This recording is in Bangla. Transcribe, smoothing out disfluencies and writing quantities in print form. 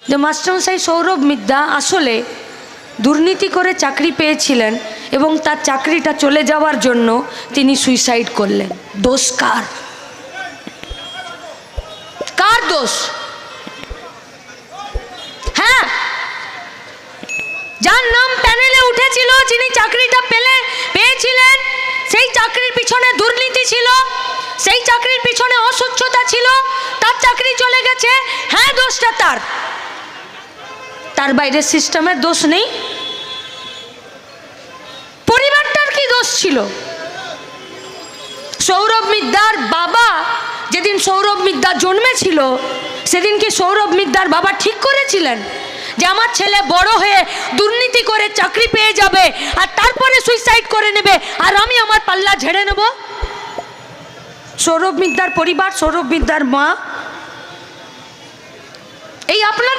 যে মাস্টারমশাই সৌরভ মিদ্যা আসলে দুর্নীতি করে চাকরি পেয়েছিলেন এবং তার চাকরিটা চলে যাওয়ার জন্য তিনি সুইসাইড করলেন। দোষ কার? কার দোষ? হ্যাঁ, যার নাম প্যানেলে উঠেছিল, যিনি চাকরিটা পেয়েছিলেন, সেই চাকরির পিছনে দুর্নীতি ছিল, সেই চাকরির পিছনে অস্বচ্ছতা ছিল, তার চাকরি চলে গেছে। হ্যাঁ, দোষটা তার। তার বাইরে সিস্টেমের দোষ নেই। পরিবারটার কি দোষ ছিল? সৌরভ মিদ্যার বাবা যেদিন সৌরভ মিদ্যা জন্মেছিল সেদিন কি সৌরভ মিদ্যার বাবা ঠিক করেছিলেন যে আমার ছেলে বড় হয়ে দুর্নীতি করে চাকরি পেয়ে যাবে আর তারপরে সুইসাইড করে নেবে আর আমি আমার পাল্লা ঝেড়ে নেব? সৌরভ মিদ্যার পরিবার, সৌরভ মিদ্যার মা, এই আপনাদের